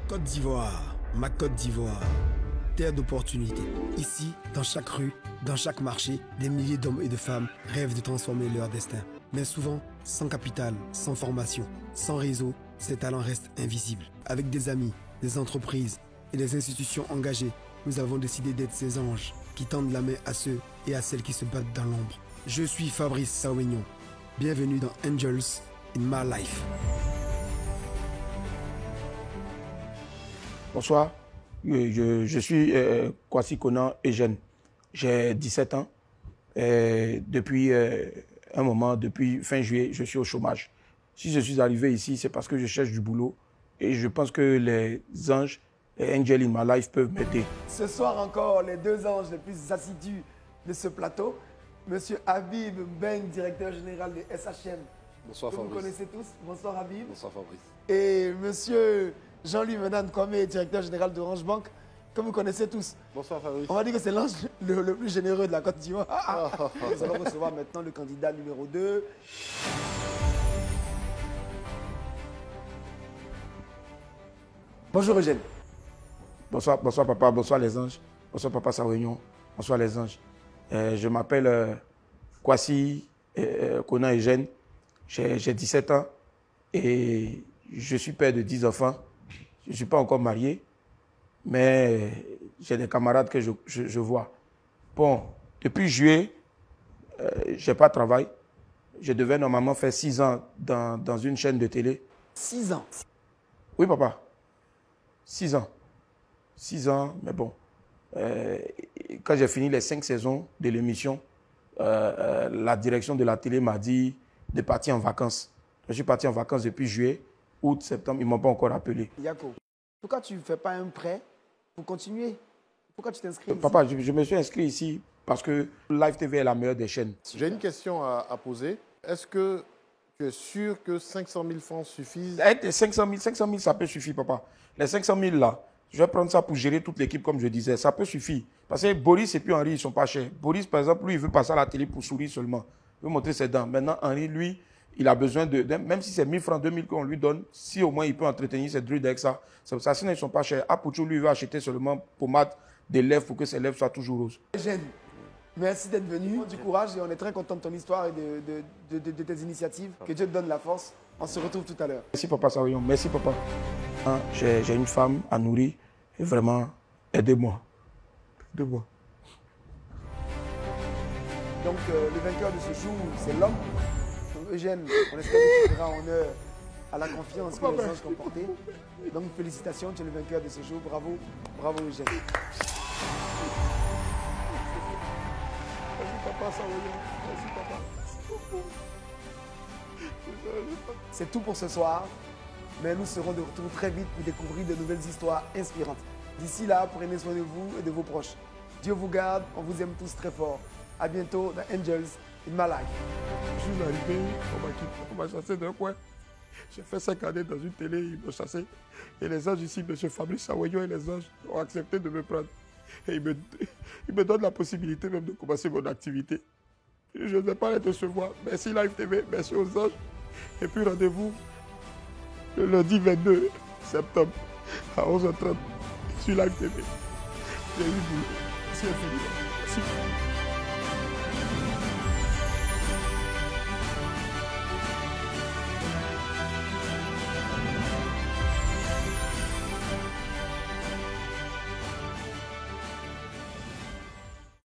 Côte d'Ivoire, ma Côte d'Ivoire, terre d'opportunités. Ici, dans chaque rue, dans chaque marché, des milliers d'hommes et de femmes rêvent de transformer leur destin. Mais souvent, sans capital, sans formation, sans réseau, ces talents restent invisibles. Avec des amis, des entreprises et des institutions engagées, nous avons décidé d'être ces anges qui tendent la main à ceux et à celles qui se battent dans l'ombre. Je suis Fabrice Sawignon. Bienvenue dans Angels in My Life. Bonsoir, je suis Kwasi Konan Eugène. J'ai 17 ans. Depuis un moment, depuis fin juillet, je suis au chômage. Si je suis arrivé ici, c'est parce que je cherche du boulot et je pense que les anges, les Angels in My Life peuvent m'aider. Ce soir encore, les deux anges les plus assidus de ce plateau, Monsieur Habib Ben, directeur général de SHM. Bonsoir Fabrice. Vous connaissez tous. Bonsoir Habib. Bonsoir Fabrice. Et Monsieur Jean-Louis Menane Kwame, directeur général d'Orange Bank, que vous connaissez tous. Bonsoir Fabrice. On va dire que c'est l'ange le plus généreux de la Côte d'Ivoire. Nous allons recevoir maintenant le candidat numéro 2. Bonjour Eugène. Bonsoir papa, bonsoir les anges. Bonsoir papa Sawignon, bonsoir les anges. Je m'appelle Kwasi Konan Eugène. J'ai 17 ans et je suis père de 10 enfants. Je ne suis pas encore marié, mais j'ai des camarades que je vois. Bon, depuis juillet, je n'ai pas de travail. Je devais normalement faire 6 ans dans une chaîne de télé. 6 ans. Oui, papa. 6 ans. 6 ans, mais bon. Quand j'ai fini les 5 saisons de l'émission, la direction de la télé m'a dit de partir en vacances. Je suis parti en vacances depuis juillet. Août, septembre, ils ne m'ont pas encore appelé. Yako, pourquoi tu ne fais pas un prêt pour continuer? Pourquoi tu t'inscris ici? Papa, je me suis inscrit ici parce que Live TV est la meilleure des chaînes. J'ai une question à poser. Est-ce que tu es sûr que 500 000 francs suffisent? 500 000, ça peut suffire, papa. Les 500 000 là, je vais prendre ça pour gérer toute l'équipe, comme je disais. Ça peut suffire. Parce que Boris et puis Henri, ils ne sont pas chers. Boris, par exemple, lui, il veut passer à la télé pour sourire seulement. Il veut montrer ses dents. Maintenant, Henri, lui, il a besoin même si c'est 1000 francs, 2000 qu'on lui donne, si au moins il peut entretenir ses druides avec ça, sinon ils ne sont pas chers. Apouchou, lui, il veut acheter seulement pommade des lèvres pour que ses lèvres soient toujours roses. Eugène, merci d'être venu, du courage et on est très content de ton histoire et de tes initiatives. Que Dieu te donne la force. On se retrouve tout à l'heure. Merci papa Sawignon, merci papa. Hein, j'ai une femme à nourrir et vraiment, aidez-moi. Aidez-moi. Donc le vainqueur de ce jour, c'est l'homme. Eugène, on espère que tu feras honneur à la confiance que les anges t'ont portée. Donc félicitations, tu es le vainqueur de ce jour. Bravo, bravo Eugène. Merci papa Sawignon, merci papa. C'est tout pour ce soir, mais nous serons de retour très vite pour découvrir de nouvelles histoires inspirantes. D'ici là, prenez soin de vous et de vos proches. Dieu vous garde, on vous aime tous très fort. À bientôt dans Angels in My Life. Je suis arrivé, on m'a chassé d'un coin. J'ai fait 5 années dans une télé, ils m'ont chassé. Et les anges ici, M. Fabrice Sawignon et les anges ont accepté de me prendre. Et ils me donnent la possibilité même de commencer mon activité. Je ne vais pas les décevoir. Merci Live TV, merci aux anges. Et puis rendez-vous le lundi 22 septembre à 11h30 sur Live TV. J'ai eu du boulot. Merci infiniment. Merci.